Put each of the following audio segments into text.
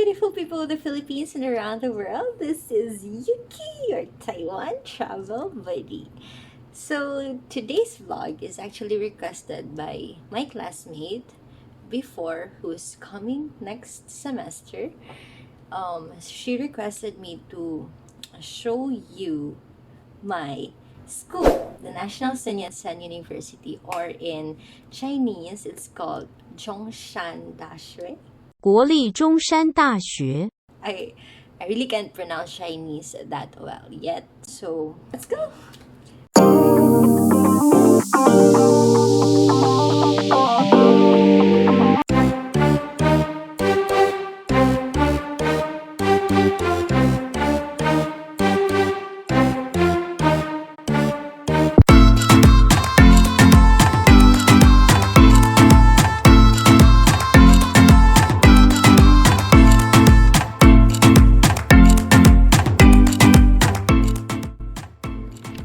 beautiful people of the Philippines and around the world. This is Yuki, your Taiwan travel buddy. So today's vlog is actually requested by my classmate before, who's coming next semester. She requested me to show you my school, the National Sun Yat-sen University, or in Chinese it's called Zhongshan Dashui. 国立中山大学 I really can't pronounce Chinese that well yet, so let's go.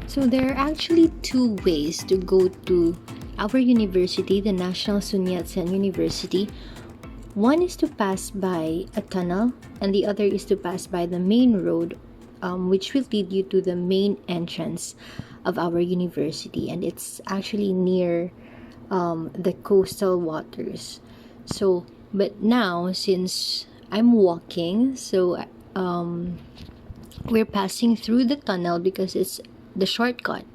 So there are actually two ways to go to our university, the National Sun Yat-sen University. One is to pass by a tunnel, and the other is to pass by the main road, which will lead you to the main entrance of our university, and it's actually near the coastal waters. So, but now since I'm walking, so we're passing through the tunnel because it's the shortcut.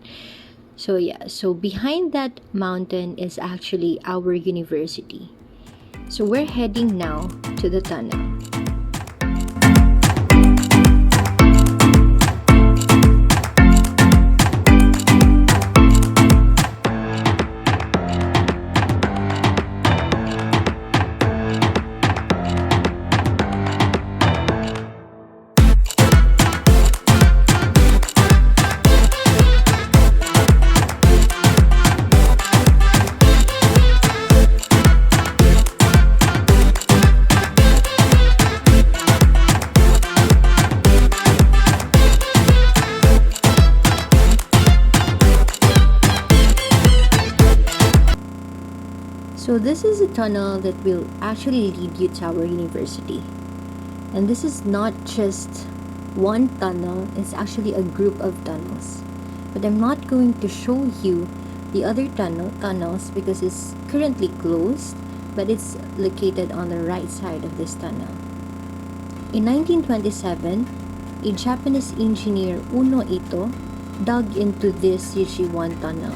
So yeah, so behind that mountain is actually our university. So we're heading now to the tunnel. So this is a tunnel that will actually lead you to our university. And this is not just one tunnel, it's actually a group of tunnels. But I'm not going to show you the other tunnels because it's currently closed, but it's located on the right side of this tunnel. In 1927, a Japanese engineer, Uno Ito, dug into this Yichi-1 tunnel,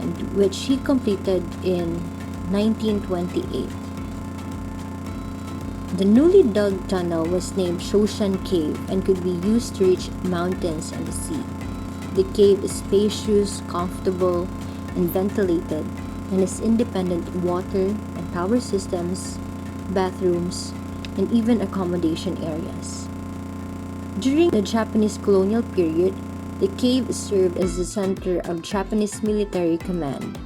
and which he completed in 1928. The newly dug tunnel was named Shoshan Cave and could be used to reach mountains and the sea. The cave is spacious, comfortable, and ventilated, and has independent water and power systems, bathrooms, and even accommodation areas. During the Japanese colonial period, the cave served as the center of Japanese military command.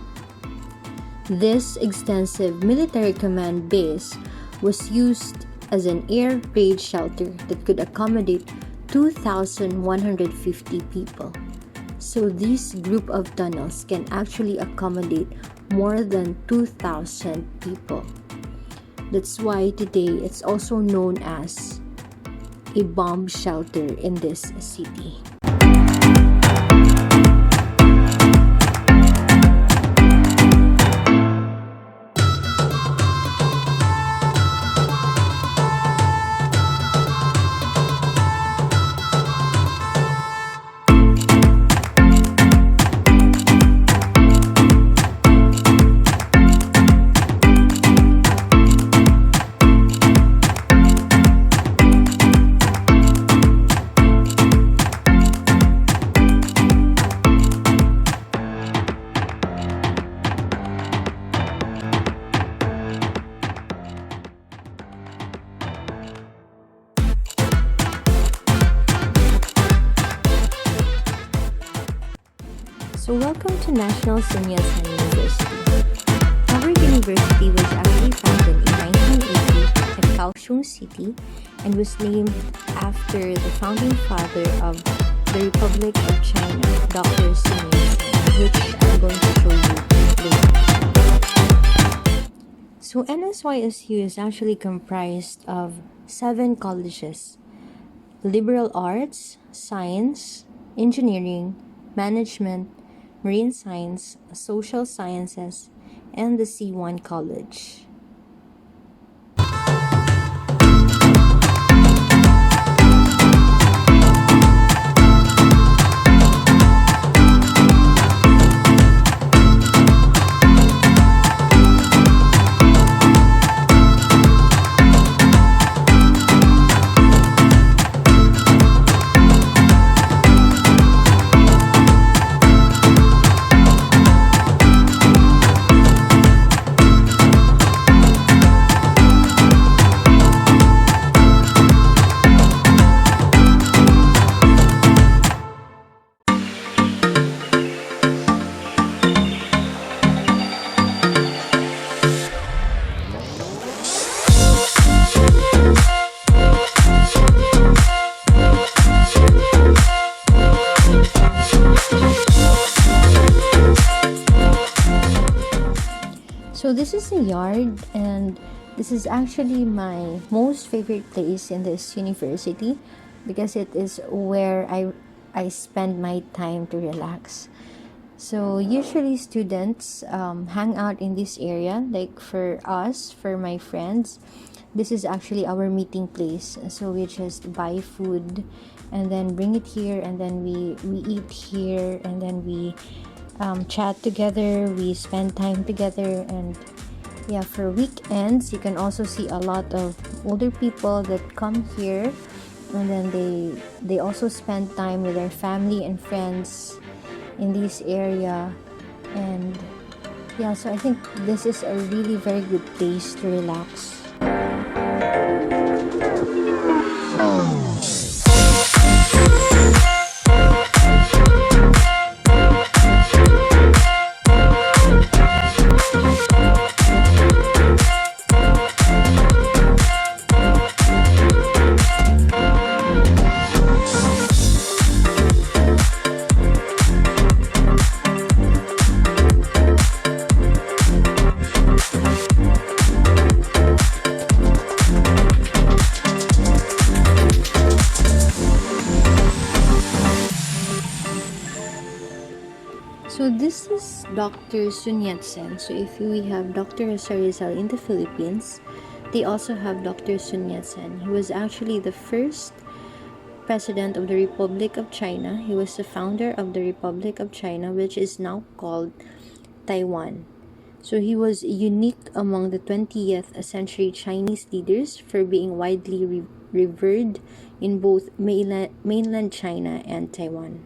This extensive military command base was used as an air raid shelter that could accommodate 2,150 people. So this group of tunnels can actually accommodate more than 2,000 people. That's why today it's also known as a bomb shelter in this city. So welcome to National Sun Yat-sen University. Our university was actually founded in 1980 at Kaohsiung City and was named after the founding father of the Republic of China, Dr. Sun Yat-sen, which I'm going to show you later. So NSYSU is actually comprised of 7 colleges: liberal arts, science, engineering, management, marine science, social sciences, and the C1 College. So this is the yard, and this is actually my most favorite place in this university because it is where I spend my time to relax. So usually students hang out in this area. Like for us, for my friends, this is actually our meeting place. So we just buy food and then bring it here, and then we eat here, and then we chat together, we spend time together. And yeah, for weekends you can also see a lot of older people that come here, and then they also spend time with their family and friends in this area. And yeah, so I think this is a really very good place to relax. So this is Dr. Sun Yat-sen. So if we have Dr. Rizal in the Philippines, they also have Dr. Sun Yat-sen. He was actually the first president of the Republic of China. He was the founder of the Republic of China, which is now called Taiwan. So he was unique among the 20th century Chinese leaders for being widely revered in both mainland China and Taiwan.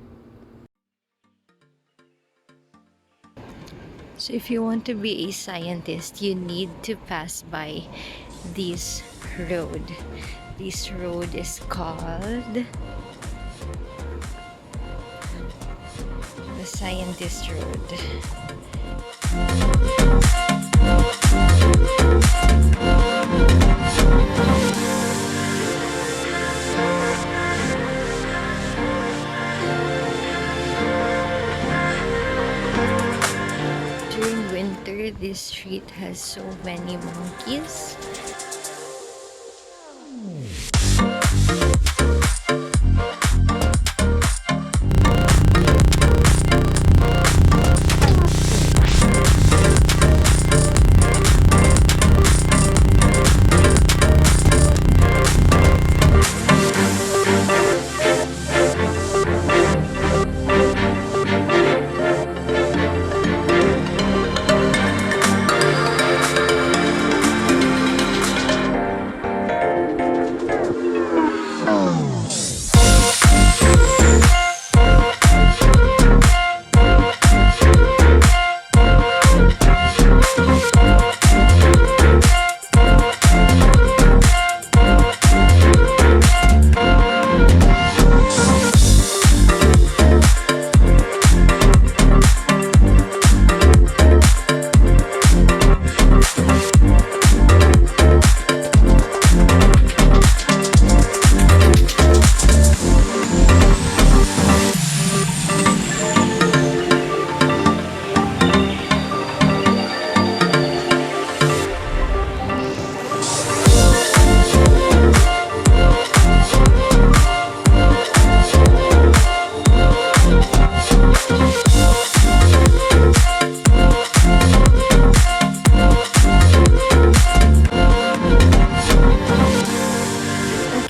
So if you want to be a scientist, you need to pass by this road. This road is called the Scientist Road. This street has so many monkeys.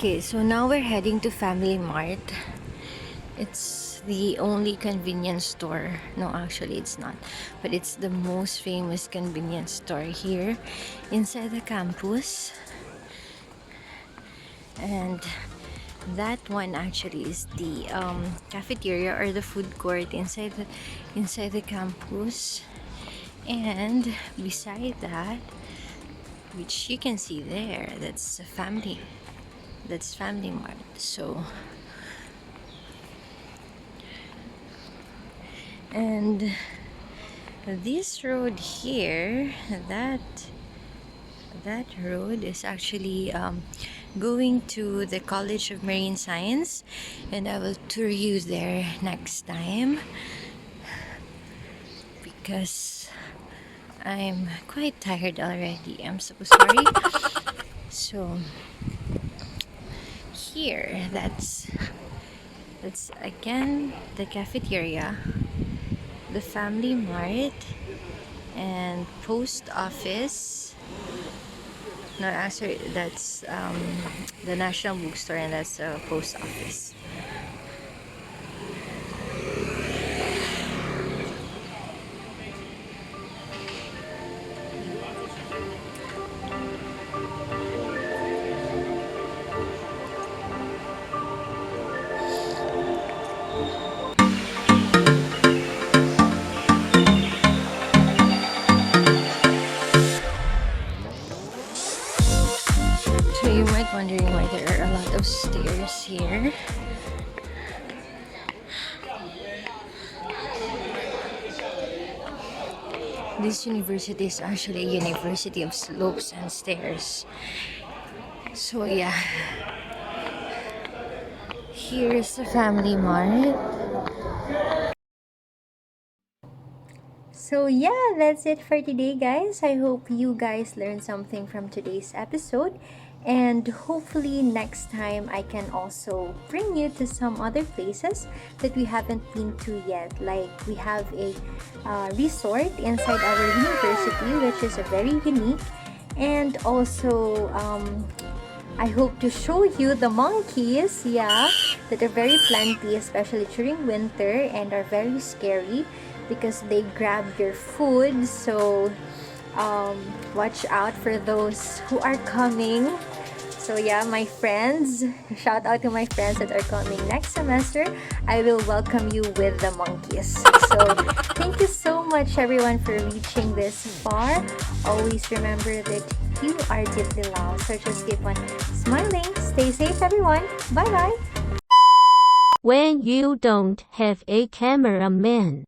Okay, so now we're heading to Family Mart. It's the only convenience store. No, actually it's not. But it's the most famous convenience store here inside the campus. And that one actually is the cafeteria or the food court inside the campus. And beside that, which you can see there, that's Family Mart. So, and this road here, that road is actually going to the College of Marine Science, and I will tour you there next time because I'm quite tired already. I'm so sorry. So here, that's again the cafeteria, the Family Mart, and post office. No, actually that's the National Bookstore, and that's a post office. So you might wondering why there are a lot of stairs here. This university is actually a university of slopes and stairs. So yeah, here's the Family Mart. So yeah, that's it for today, guys. I hope you guys learned something from today's episode, and hopefully next time I can also bring you to some other places that we haven't been to yet. Like we have a resort inside our university, which is a very unique, and also I hope to show you the monkeys, yeah, that are very plenty, especially during winter, and are very scary because they grab your food. So watch out for those who are coming. So yeah, my friends, shout out to my friends that are coming next semester. I will welcome you with the monkeys. So thank you so much everyone for reaching this far. Always remember that you are deeply loved. So just keep on smiling. Stay safe everyone. Bye bye. When you don't have a cameraman.